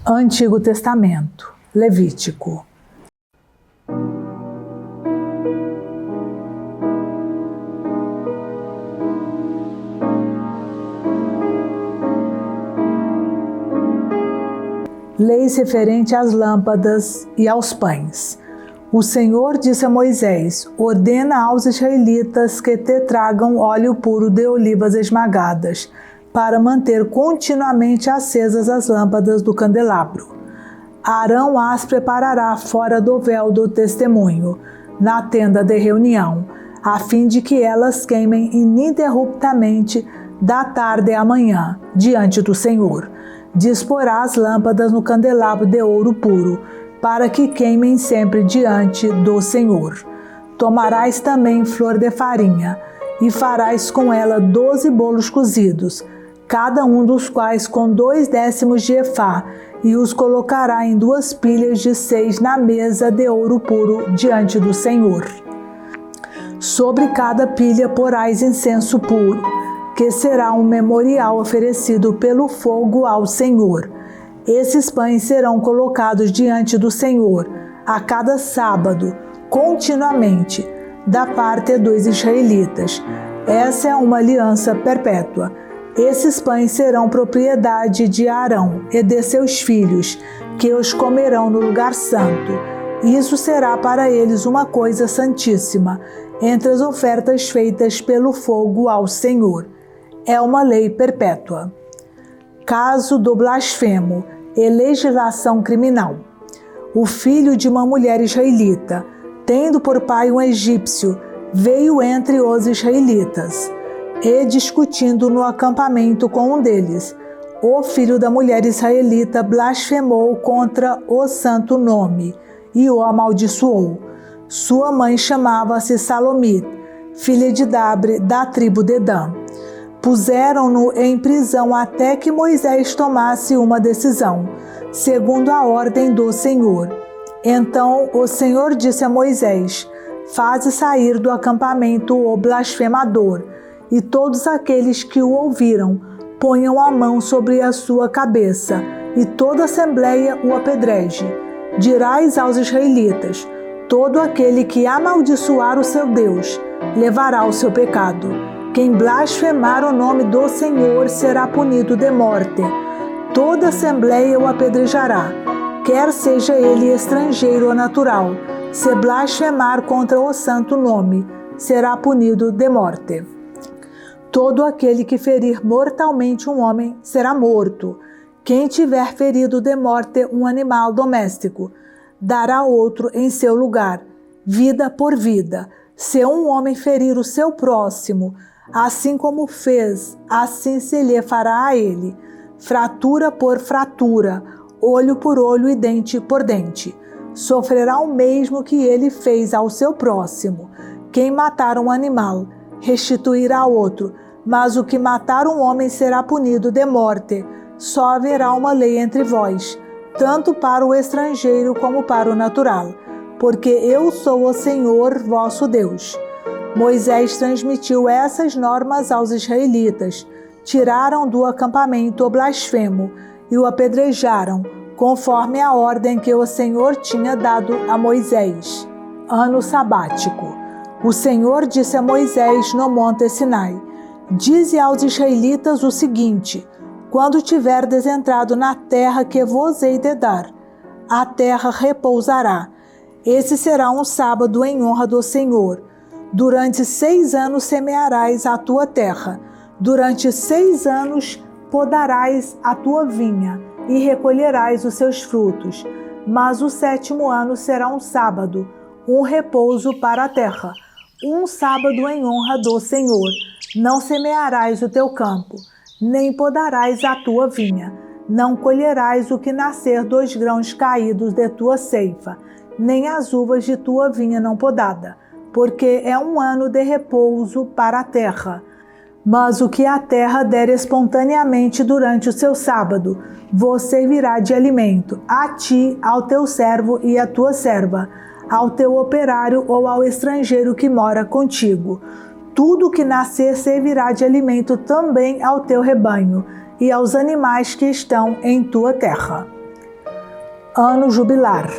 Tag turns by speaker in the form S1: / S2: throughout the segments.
S1: Antigo Testamento, Levítico. Leis referente às lâmpadas e aos pães. O Senhor disse a Moisés: ordena aos israelitas que te tragam óleo puro de olivas esmagadas, para manter continuamente acesas as lâmpadas do candelabro. Arão as preparará fora do véu do testemunho, na tenda de reunião, a fim de que elas queimem ininterruptamente da tarde à manhã, diante do Senhor. Disporá as lâmpadas no candelabro de ouro puro, para que queimem sempre diante do Senhor. Tomarás também flor de farinha, e farás com ela 12 bolos cozidos, cada um dos quais com 2 décimos de efá, e os colocará em 2 pilhas de 6 na mesa de ouro puro diante do Senhor. Sobre cada pilha porás incenso puro, que será um memorial oferecido pelo fogo ao Senhor. Esses pães serão colocados diante do Senhor a cada sábado, continuamente, da parte dos israelitas. Essa é uma aliança perpétua. Esses pães serão propriedade de Arão e de seus filhos, que os comerão no lugar santo. Isso será para eles uma coisa santíssima, entre as ofertas feitas pelo fogo ao Senhor. É uma lei perpétua. Caso do blasfemo e legislação criminal. O filho de uma mulher israelita, tendo por pai um egípcio, veio entre os israelitas, e discutindo no acampamento com um deles, o filho da mulher israelita blasfemou contra o santo nome e o amaldiçoou. Sua mãe chamava-se Salomite, filha de Dabre, da tribo de Dan. Puseram-no em prisão até que Moisés tomasse uma decisão, segundo a ordem do Senhor. Então o Senhor disse a Moisés: faze sair do acampamento o blasfemador, e todos aqueles que o ouviram ponham a mão sobre a sua cabeça, e toda a assembleia o apedreje. Dirás aos israelitas: todo aquele que amaldiçoar o seu Deus levará o seu pecado. Quem blasfemar o nome do Senhor será punido de morte. Toda a assembleia o apedrejará, quer seja ele estrangeiro ou natural. Se blasfemar contra o santo nome, será punido de morte. Todo aquele que ferir mortalmente um homem será morto. Quem tiver ferido de morte um animal doméstico, dará outro em seu lugar, vida por vida. Se um homem ferir o seu próximo, assim como fez, assim se lhe fará a ele, fratura por fratura, olho por olho e dente por dente. Sofrerá o mesmo que ele fez ao seu próximo. Quem matar um animal, restituirá outro, mas o que matar um homem será punido de morte. Só haverá uma lei entre vós, tanto para o estrangeiro como para o natural, porque eu sou o Senhor vosso Deus. Moisés transmitiu essas normas aos israelitas, tiraram do acampamento o blasfemo e o apedrejaram, conforme a ordem que o Senhor tinha dado a Moisés. Ano sabático. O Senhor disse a Moisés no monte Sinai: dize aos israelitas o seguinte: quando tiverdes entrado na terra que vos hei de dar, a terra repousará. Esse será um sábado em honra do Senhor. Durante 6 anos semearás a tua terra. Durante 6 anos podarás a tua vinha e recolherás os seus frutos. Mas o 7º ano será um sábado, um repouso para a terra, um sábado em honra do Senhor. Não semearás o teu campo, nem podarás a tua vinha. Não colherás o que nascer dos grãos caídos de tua ceifa, nem as uvas de tua vinha não podada, porque é um ano de repouso para a terra. Mas o que a terra der espontaneamente durante o seu sábado, vos servirá de alimento, a ti, ao teu servo e à tua serva, ao teu operário ou ao estrangeiro que mora contigo. Tudo que nascer servirá de alimento também ao teu rebanho e aos animais que estão em tua terra. Ano jubilar.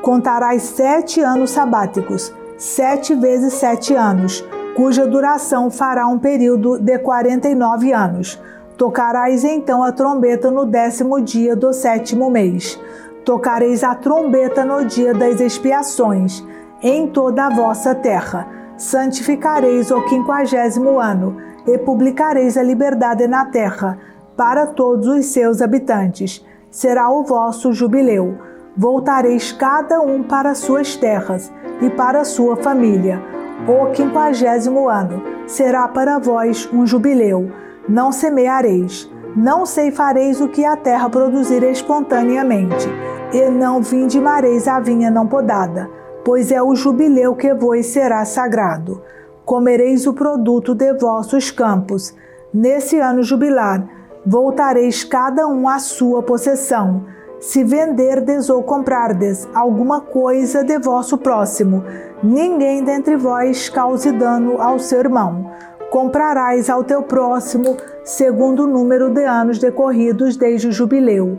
S1: Contarás 7 anos sabáticos, 7 vezes 7 anos, cuja duração fará um período de 49 anos. Tocarás então a trombeta no 10º dia do 7º mês. Tocareis a trombeta no dia das expiações, em toda a vossa terra. Santificareis o 50º ano, e publicareis a liberdade na terra, para todos os seus habitantes. Será o vosso jubileu. Voltareis cada um para suas terras e para sua família. O 50º ano será para vós um jubileu. Não semeareis, não ceifareis o que a terra produzir espontaneamente, e não vindimareis a vinha não podada, pois é o jubileu que vos será sagrado. Comereis o produto de vossos campos. Nesse ano jubilar, voltareis cada um à sua possessão. Se venderdes ou comprardes alguma coisa de vosso próximo, ninguém dentre vós cause dano ao seu irmão. Comprarás ao teu próximo segundo o número de anos decorridos desde o jubileu,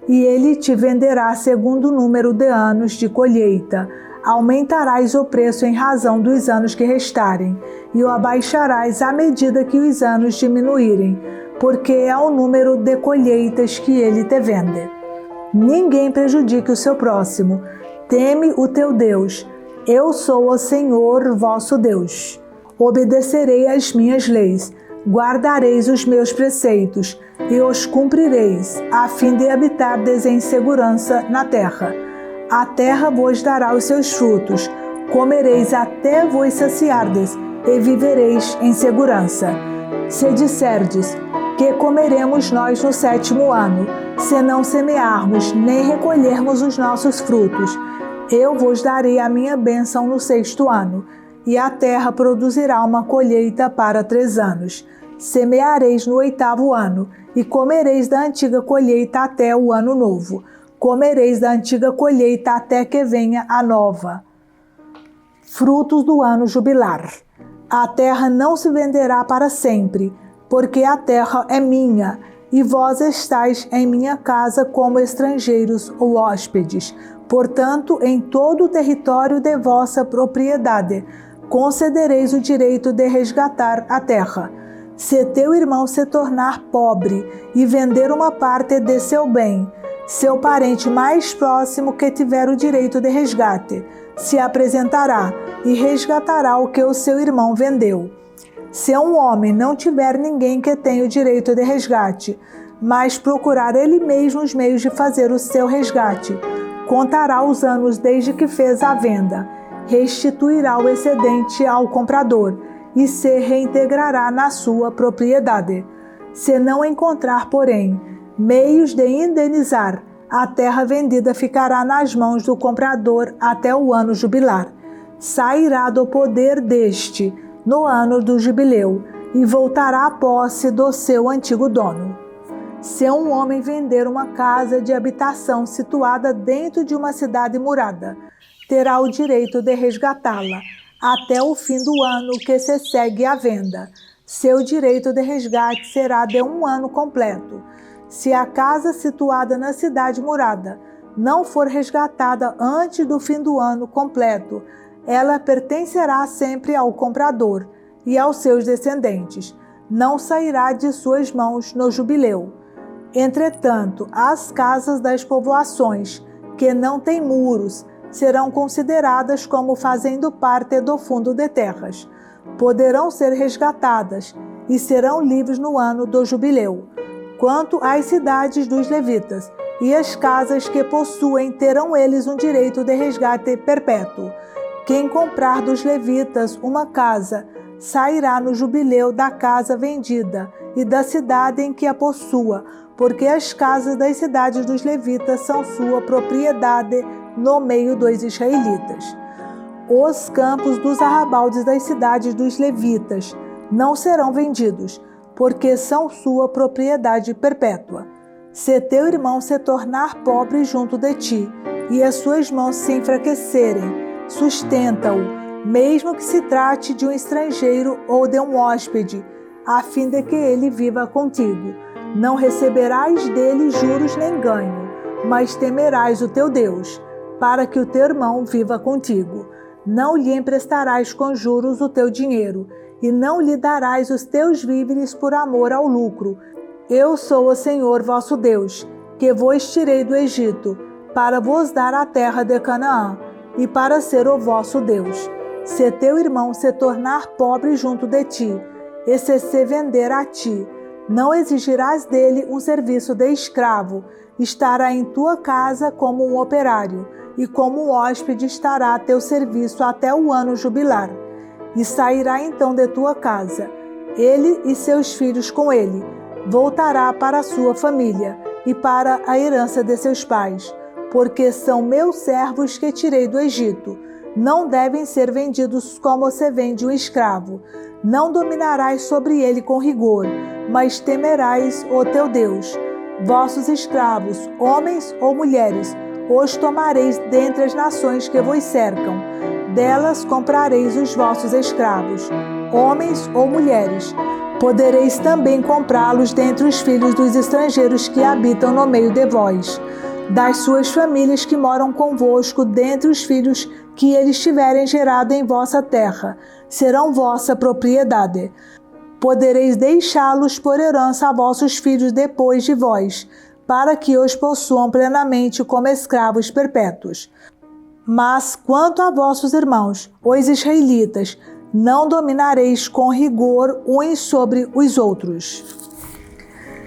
S1: e ele te venderá segundo o número de anos de colheita. Aumentarás o preço em razão dos anos que restarem, e o abaixarás à medida que os anos diminuírem, porque é o número de colheitas que ele te vende. Ninguém prejudique o seu próximo. Teme o teu Deus. Eu sou o Senhor vosso Deus. Obedecerei às minhas leis, guardareis os meus preceitos e os cumprireis, a fim de habitardes em segurança na terra. A terra vos dará os seus frutos, comereis até vos saciardes e vivereis em segurança. Se disserdes, que comeremos nós no 7º ano, se não semearmos nem recolhermos os nossos frutos? Eu vos darei a minha bênção no 6º ano, e a terra produzirá uma colheita para 3 anos. Semeareis no 8º ano, e comereis da antiga colheita até o ano novo. Comereis da antiga colheita até que venha a nova. Frutos do ano jubilar. A terra não se venderá para sempre, porque a terra é minha, e vós estáis em minha casa como estrangeiros ou hóspedes. Portanto, em todo o território de vossa propriedade, concedereis o direito de resgatar a terra. Se teu irmão se tornar pobre e vender uma parte de seu bem, seu parente mais próximo que tiver o direito de resgate se apresentará e resgatará o que o seu irmão vendeu. Se um homem não tiver ninguém que tenha o direito de resgate, mas procurar ele mesmo os meios de fazer o seu resgate, contará os anos desde que fez a venda, restituirá o excedente ao comprador e se reintegrará na sua propriedade. Se não encontrar, porém, meios de indenizar, a terra vendida ficará nas mãos do comprador até o ano jubilar. Sairá do poder deste no ano do jubileu e voltará à posse do seu antigo dono. Se um homem vender uma casa de habitação situada dentro de uma cidade murada, terá o direito de resgatá-la até o fim do ano que se segue à venda. Seu direito de resgate será de 1 ano completo. Se a casa situada na cidade murada não for resgatada antes do fim do ano completo, ela pertencerá sempre ao comprador e aos seus descendentes. Não sairá de suas mãos no jubileu. Entretanto, as casas das povoações, que não têm muros, serão consideradas como fazendo parte do fundo de terras. Poderão ser resgatadas e serão livres no ano do jubileu. Quanto às cidades dos levitas e as casas que possuem, terão eles um direito de resgate perpétuo. Quem comprar dos levitas uma casa, sairá no jubileu da casa vendida e da cidade em que a possua, porque as casas das cidades dos levitas são sua propriedade no meio dos israelitas. Os campos dos arrabaldes das cidades dos levitas não serão vendidos, porque são sua propriedade perpétua. Se teu irmão se tornar pobre junto de ti, e as suas mãos se enfraquecerem, sustenta-o, mesmo que se trate de um estrangeiro ou de um hóspede, a fim de que ele viva contigo. Não receberás dele juros nem ganho, mas temerás o teu Deus, para que o teu irmão viva contigo. Não lhe emprestarás com juros o teu dinheiro, e não lhe darás os teus víveres por amor ao lucro. Eu sou o Senhor vosso Deus, que vos tirei do Egito, para vos dar a terra de Canaã, e para ser o vosso Deus. Se teu irmão se tornar pobre junto de ti, e se vender a ti, não exigirás dele um serviço de escravo, estará em tua casa como um operário, e como um hóspede estará a teu serviço até o ano jubilar. E sairá então de tua casa, ele e seus filhos com ele, voltará para a sua família e para a herança de seus pais, porque são meus servos que tirei do Egito. Não devem ser vendidos como se vende um escravo. Não dominarás sobre ele com rigor, mas temerás o teu Deus. Vossos escravos, homens ou mulheres, os tomareis dentre as nações que vos cercam. Delas comprareis os vossos escravos, homens ou mulheres. Podereis também comprá-los dentre os filhos dos estrangeiros que habitam no meio de vós, das suas famílias que moram convosco, dentre os filhos que eles tiverem gerado em vossa terra, serão vossa propriedade. Podereis deixá-los por herança a vossos filhos depois de vós, para que os possuam plenamente como escravos perpétuos. Mas quanto a vossos irmãos, os israelitas, não dominareis com rigor uns sobre os outros.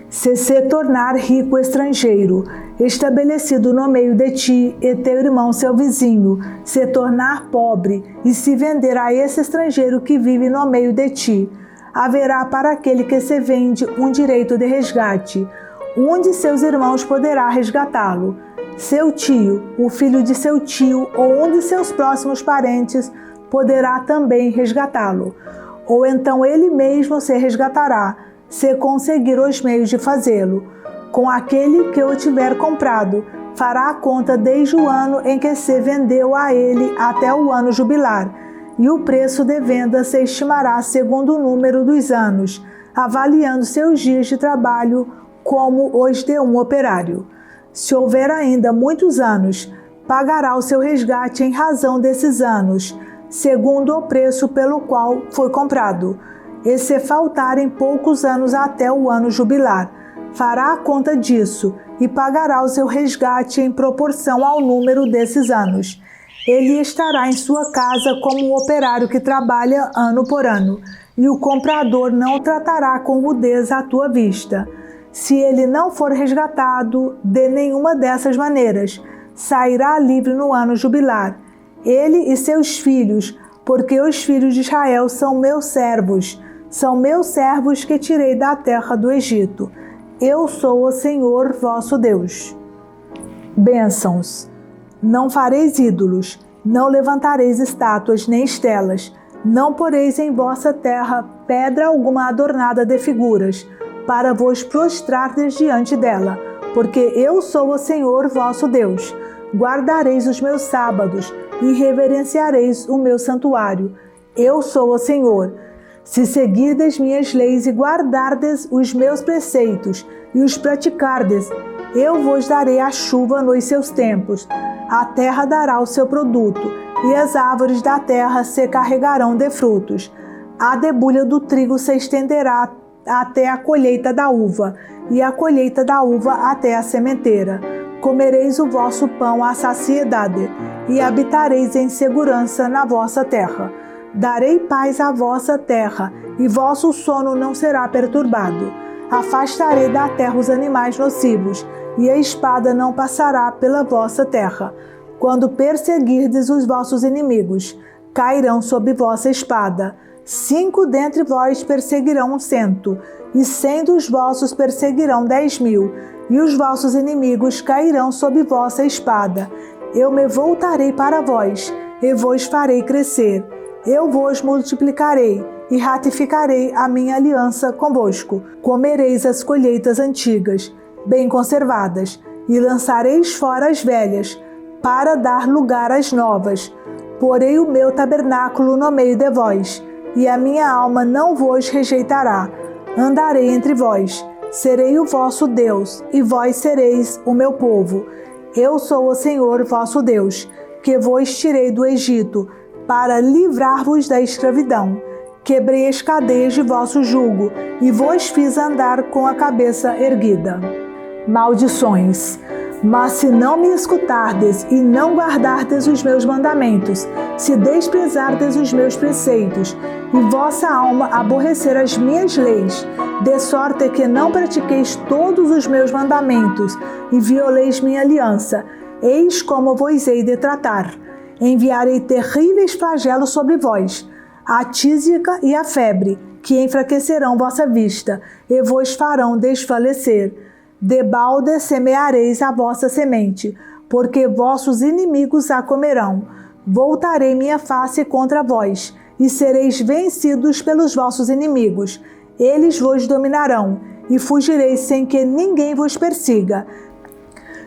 S1: Se tornar rico estrangeiro, estabelecido no meio de ti, e teu irmão seu vizinho, se tornar pobre e se vender a esse estrangeiro que vive no meio de ti, haverá para aquele que se vende um direito de resgate. Um de seus irmãos poderá resgatá-lo. Seu tio, o filho de seu tio ou um de seus próximos parentes poderá também resgatá-lo. Ou então ele mesmo se resgatará, se conseguir os meios de fazê-lo. Com aquele que o tiver comprado, fará a conta desde o ano em que se vendeu a ele até o ano jubilar, e o preço de venda se estimará segundo o número dos anos, avaliando seus dias de trabalho como os de um operário. Se houver ainda muitos anos, pagará o seu resgate em razão desses anos, segundo o preço pelo qual foi comprado. E se faltarem poucos anos até o ano jubilar, fará a conta disso e pagará o seu resgate em proporção ao número desses anos. Ele estará em sua casa como um operário que trabalha ano por ano, e o comprador não o tratará com rudeza à tua vista. Se ele não for resgatado de nenhuma dessas maneiras, sairá livre no ano jubilar, ele e seus filhos, porque os filhos de Israel são meus servos que tirei da terra do Egito. Eu sou o Senhor vosso Deus. Bênçãos. Não fareis ídolos, não levantareis estátuas nem estelas, não poreis em vossa terra pedra alguma adornada de figuras, para vos prostrardes diante dela, porque eu sou o Senhor vosso Deus. Guardareis os meus sábados e reverenciareis o meu santuário. Eu sou o Senhor. Se seguirdes minhas leis e guardardes os meus preceitos e os praticardes, eu vos darei a chuva nos seus tempos. A terra dará o seu produto, e as árvores da terra se carregarão de frutos. A debulha do trigo se estenderá até a colheita da uva, e a colheita da uva até a sementeira. Comereis o vosso pão à saciedade, e habitareis em segurança na vossa terra. Darei paz à vossa terra, e vosso sono não será perturbado. Afastarei da terra os animais nocivos, e a espada não passará pela vossa terra. Quando perseguirdes os vossos inimigos, cairão sob vossa espada. 5 dentre vós perseguirão 100, e 100 dos vossos perseguirão 10.000, e os vossos inimigos cairão sob vossa espada. Eu me voltarei para vós, e vos farei crescer. Eu vos multiplicarei, e ratificarei a minha aliança convosco. Comereis as colheitas antigas, bem conservadas, e lançareis fora as velhas, para dar lugar às novas. Porei o meu tabernáculo no meio de vós, e a minha alma não vos rejeitará. Andarei entre vós, serei o vosso Deus, e vós sereis o meu povo. Eu sou o Senhor vosso Deus, que vos tirei do Egito, para livrar-vos da escravidão. Quebrei as cadeias de vosso jugo, e vos fiz andar com a cabeça erguida. Maldições. Mas se não me escutardes e não guardardes os meus mandamentos, se desprezardes os meus preceitos, e vossa alma aborrecer as minhas leis, de sorte que não pratiqueis todos os meus mandamentos e violeis minha aliança, eis como vos hei de tratar. Enviarei terríveis flagelos sobre vós, a tísica e a febre, que enfraquecerão vossa vista e vos farão desfalecer. Debalde semeareis a vossa semente, porque vossos inimigos a comerão. Voltarei minha face contra vós, e sereis vencidos pelos vossos inimigos. Eles vos dominarão, e fugireis sem que ninguém vos persiga.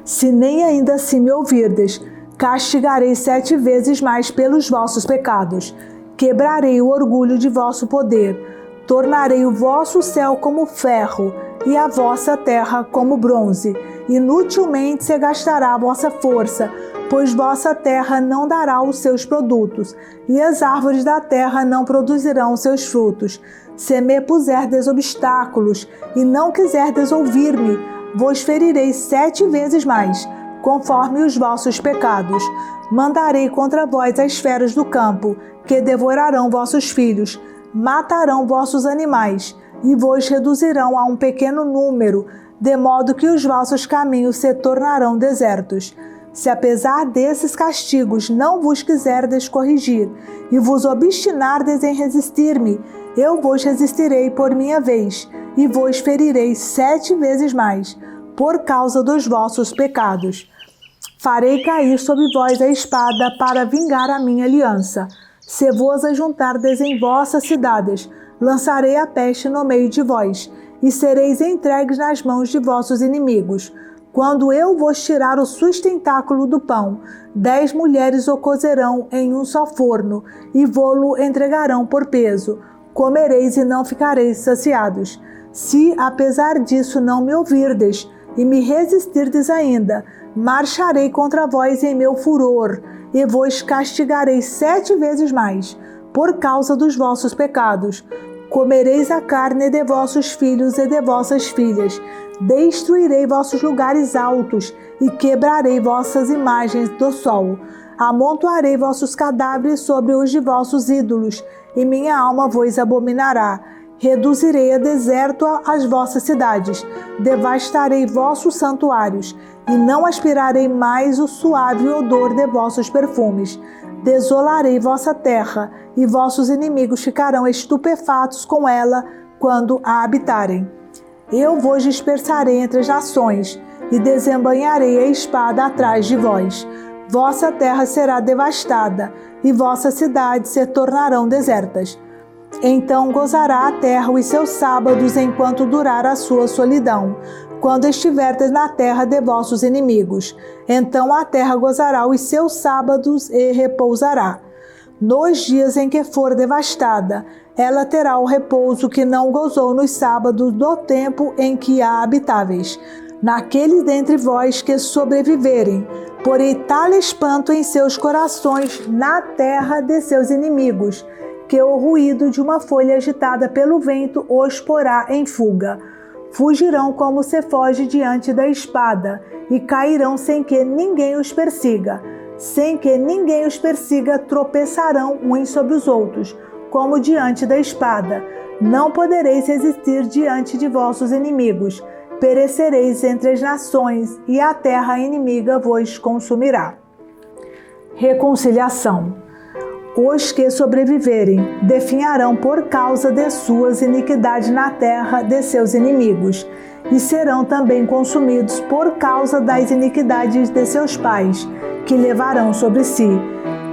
S1: Se nem ainda assim me ouvirdes, castigarei 7 vezes mais pelos vossos pecados. Quebrarei o orgulho de vosso poder. Tornarei o vosso céu como ferro, e a vossa terra como bronze. Inutilmente se gastará a vossa força, pois vossa terra não dará os seus produtos, e as árvores da terra não produzirão os seus frutos. Se me puserdes obstáculos, e não quiserdes ouvir-me, vos ferirei 7 vezes mais, conforme os vossos pecados. Mandarei contra vós as feras do campo, que devorarão vossos filhos, matarão vossos animais, e vos reduzirão a um pequeno número, de modo que os vossos caminhos se tornarão desertos. Se apesar desses castigos não vos quiserdes corrigir, e vos obstinardes em resistir-me, eu vos resistirei por minha vez, e vos ferirei 7 vezes mais, por causa dos vossos pecados. Farei cair sobre vós a espada para vingar a minha aliança. Se vos ajuntardes em vossas cidades, lançarei a peste no meio de vós, e sereis entregues nas mãos de vossos inimigos. Quando eu vos tirar o sustentáculo do pão, 10 mulheres o cozerão em um só forno, e vô-lo entregarão por peso. Comereis e não ficareis saciados. Se, apesar disso, não me ouvirdes, e me resistirdes ainda, marcharei contra vós em meu furor, e vos castigarei 7 vezes mais, por causa dos vossos pecados. Comereis a carne de vossos filhos e de vossas filhas. Destruirei vossos lugares altos e quebrarei vossas imagens do sol. Amontoarei vossos cadáveres sobre os de vossos ídolos, e minha alma vos abominará. Reduzirei a deserto as vossas cidades, devastarei vossos santuários, e não aspirarei mais o suave odor de vossos perfumes. Desolarei vossa terra, e vossos inimigos ficarão estupefatos com ela quando a habitarem. Eu vos dispersarei entre as nações, e desembainharei a espada atrás de vós. Vossa terra será devastada, e vossas cidades se tornarão desertas. Então gozará a terra os seus sábados enquanto durar a sua solidão, quando estiverdes na terra de vossos inimigos. Então a terra gozará os seus sábados e repousará. Nos dias em que for devastada, ela terá o repouso que não gozou nos sábados do tempo em que a habitáveis. Naqueles dentre vós que sobreviverem, porei tal espanto em seus corações na terra de seus inimigos, que o ruído de uma folha agitada pelo vento os porá em fuga. Fugirão como se foge diante da espada, e cairão sem que ninguém os persiga. Sem que ninguém os persiga, tropeçarão uns sobre os outros, como diante da espada. Não podereis resistir diante de vossos inimigos. Perecereis entre as nações, e a terra inimiga vos consumirá. Reconciliação. Os que sobreviverem definharão por causa de suas iniquidades na terra de seus inimigos, e serão também consumidos por causa das iniquidades de seus pais, que levarão sobre si.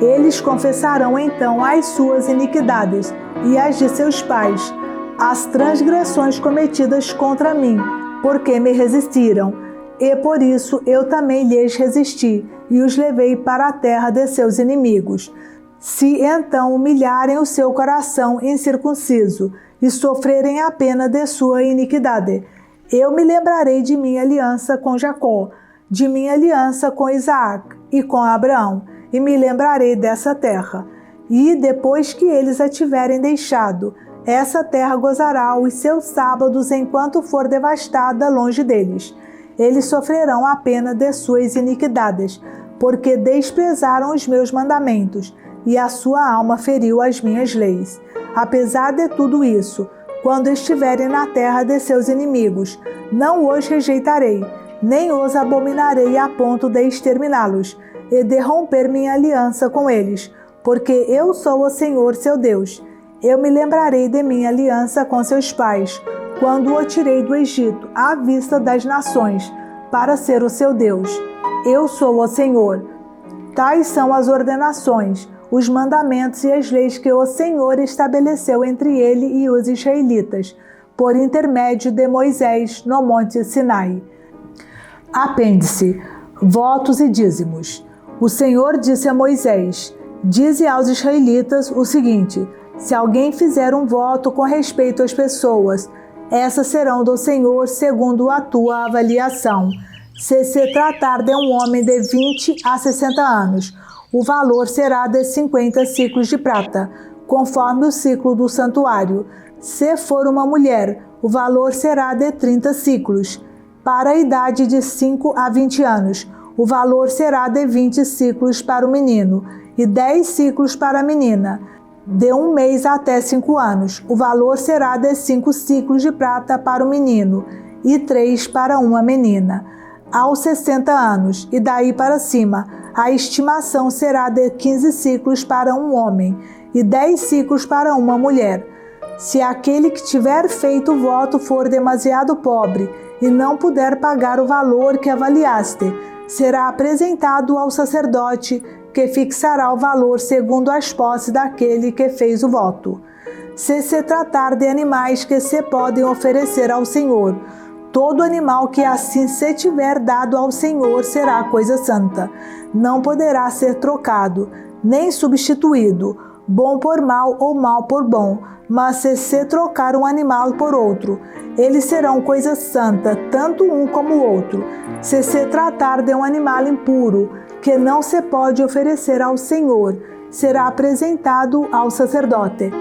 S1: Eles confessarão então as suas iniquidades e as de seus pais, as transgressões cometidas contra mim, porque me resistiram, e por isso eu também lhes resisti, e os levei para a terra de seus inimigos. Se então humilharem o seu coração incircunciso e sofrerem a pena de sua iniquidade, eu me lembrarei de minha aliança com Jacó, de minha aliança com Isaac e com Abraão, e me lembrarei dessa terra. E depois que eles a tiverem deixado, essa terra gozará os seus sábados enquanto for devastada longe deles. Eles sofrerão a pena de suas iniquidades, porque desprezaram os meus mandamentos, e a sua alma feriu as minhas leis. Apesar de tudo isso, quando estiverem na terra de seus inimigos, não os rejeitarei, nem os abominarei a ponto de exterminá-los, e de romper minha aliança com eles, porque eu sou o Senhor seu Deus. Eu me lembrarei de minha aliança com seus pais, quando o tirei do Egito, à vista das nações, para ser o seu Deus. Eu sou o Senhor. Tais são as ordenações, os mandamentos e as leis que o Senhor estabeleceu entre ele e os israelitas, por intermédio de Moisés no monte Sinai. Apêndice: votos e dízimos. O Senhor disse a Moisés: dize aos israelitas o seguinte: se alguém fizer um voto com respeito às pessoas, essas serão do Senhor segundo a tua avaliação. Se tratar de um homem de 20 a 60 anos, o valor será de 50 ciclos de prata, conforme o ciclo do santuário. Se for uma mulher, o valor será de 30 ciclos. Para a idade de 5 a 20 anos, o valor será de 20 ciclos para o menino e 10 ciclos para a menina. De 1 mês até 5 anos, o valor será de 5 ciclos de prata para o menino e 3 para uma menina. Aos 60 anos e daí para cima, a estimação será de 15 ciclos para um homem e 10 ciclos para uma mulher. Se aquele que tiver feito o voto for demasiado pobre e não puder pagar o valor que avaliaste, será apresentado ao sacerdote, que fixará o valor segundo as posses daquele que fez o voto. Se tratar de animais que se podem oferecer ao Senhor, todo animal que assim se tiver dado ao Senhor será coisa santa. Não poderá ser trocado, nem substituído, bom por mal ou mal por bom, mas se trocar um animal por outro, eles serão coisa santa, tanto um como o outro. Se tratar de um animal impuro, que não se pode oferecer ao Senhor, será apresentado ao sacerdote.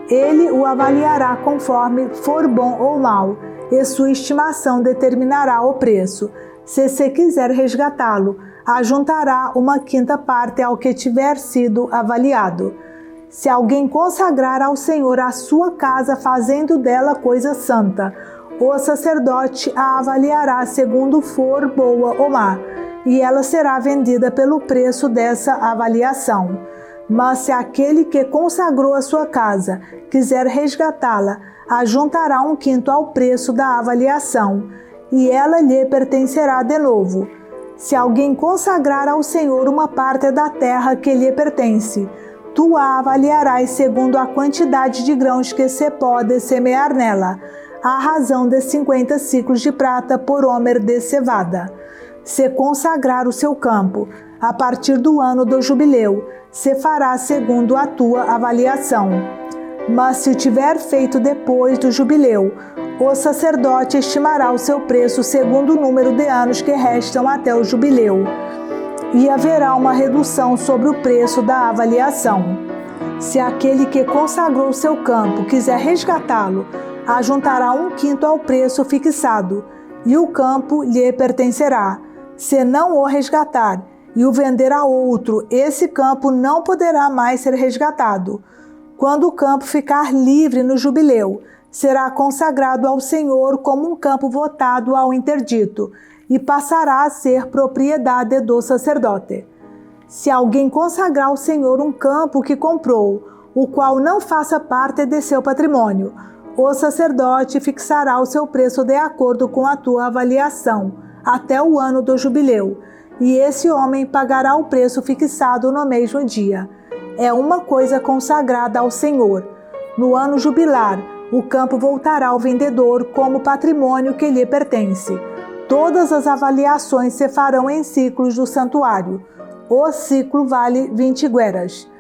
S1: Ele o avaliará conforme for bom ou mal, e sua estimação determinará o preço. Se quiser resgatá-lo, ajuntará 1/5 parte ao que tiver sido avaliado. Se alguém consagrar ao Senhor a sua casa, fazendo dela coisa santa, o sacerdote a avaliará segundo for boa ou má, e ela será vendida pelo preço dessa avaliação. Mas se aquele que consagrou a sua casa quiser resgatá-la, ajuntará 1/5 ao preço da avaliação, e ela lhe pertencerá de novo. Se alguém consagrar ao Senhor uma parte da terra que lhe pertence, tu a avaliarás segundo a quantidade de grãos que se pode semear nela, à razão de 50 ciclos de prata por homer de cevada. Se consagrar o seu campo, a partir do ano do jubileu, se fará segundo a tua avaliação. Mas se o tiver feito depois do jubileu, o sacerdote estimará o seu preço segundo o número de anos que restam até o jubileu, e haverá uma redução sobre o preço da avaliação. Se aquele que consagrou seu campo quiser resgatá-lo, ajuntará 1/5 ao preço fixado, e o campo lhe pertencerá. Se não o resgatar e o vender a outro, esse campo não poderá mais ser resgatado. Quando o campo ficar livre no jubileu, será consagrado ao Senhor como um campo votado ao interdito, e passará a ser propriedade do sacerdote. Se alguém consagrar ao Senhor um campo que comprou, o qual não faça parte de seu patrimônio, o sacerdote fixará o seu preço de acordo com a tua avaliação, até o ano do jubileu, e esse homem pagará o preço fixado no mesmo dia. É uma coisa consagrada ao Senhor. No ano jubilar, o campo voltará ao vendedor como patrimônio que lhe pertence. Todas as avaliações se farão em ciclos do santuário. O ciclo vale 20 gueras.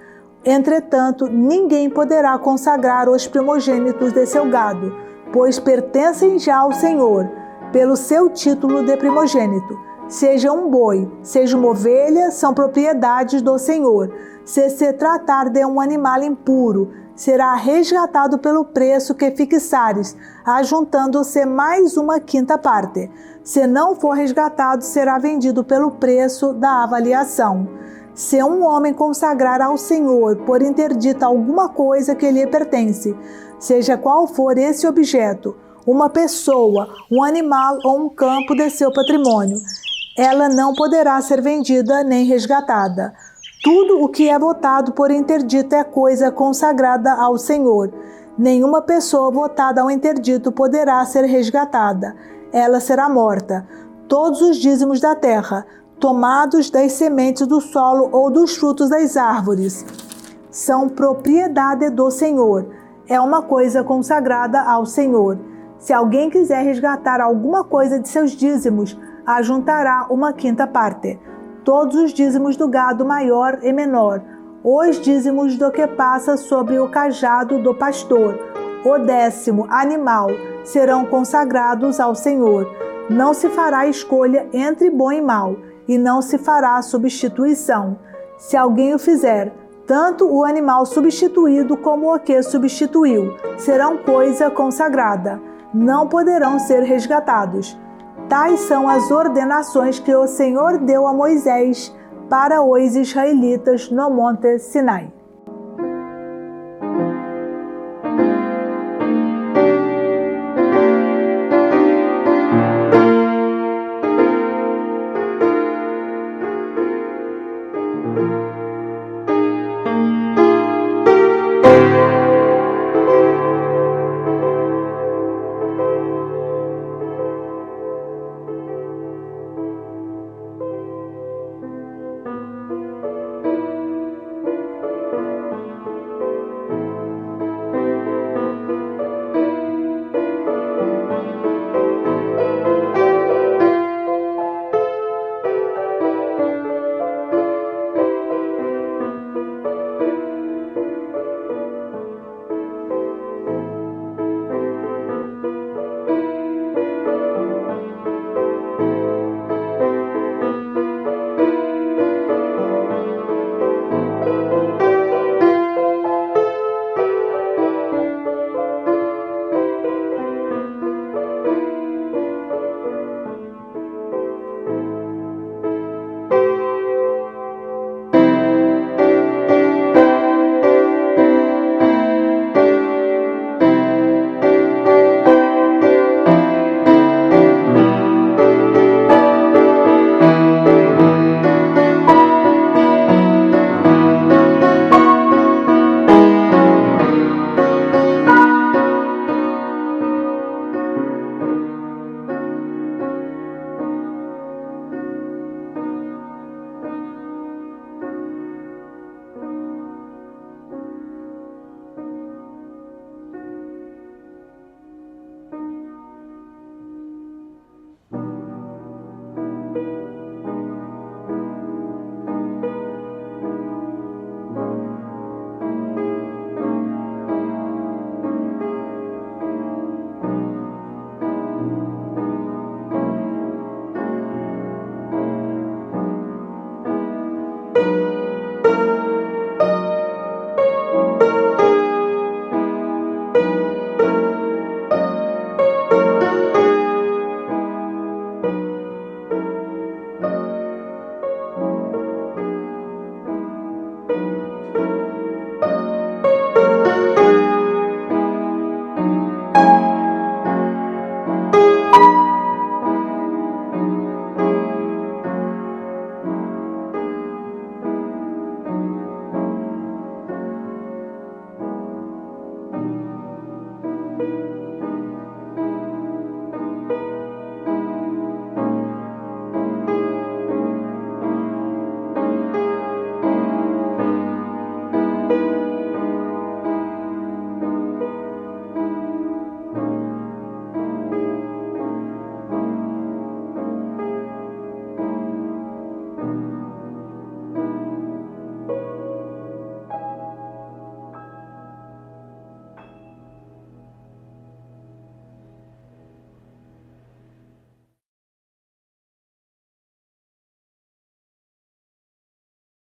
S1: Entretanto, ninguém poderá consagrar os primogênitos de seu gado, pois pertencem já ao Senhor, pelo seu título de primogênito. seja um boi, seja uma ovelha, são propriedades do Senhor. Se tratar de um animal impuro, será resgatado pelo preço que fixares, ajuntando-se mais uma quinta parte. Se não for resgatado, será vendido pelo preço da avaliação. Se um homem consagrar ao Senhor por interdita alguma coisa que lhe pertence, seja qual for esse objeto, uma pessoa, um animal ou um campo de seu patrimônio, ela não poderá ser vendida nem resgatada. Tudo o que é votado por interdito é coisa consagrada ao Senhor. Nenhuma pessoa votada ao interdito poderá ser resgatada. Ela será morta. Todos os dízimos da terra, tomados das sementes do solo ou dos frutos das árvores, são propriedade do Senhor. É uma coisa consagrada ao Senhor. Se alguém quiser resgatar alguma coisa de seus dízimos, ajuntará uma quinta parte. Todos os dízimos do gado maior e menor, os dízimos do que passa sobre o cajado do pastor, o 10º animal, serão consagrados ao Senhor. Não se fará escolha entre bom e mal, e não se fará substituição. Se alguém o fizer, tanto o animal substituído como o que substituiu serão coisa consagrada, não poderão ser resgatados. Tais são as ordenações que o Senhor deu a Moisés para os israelitas no Monte Sinai.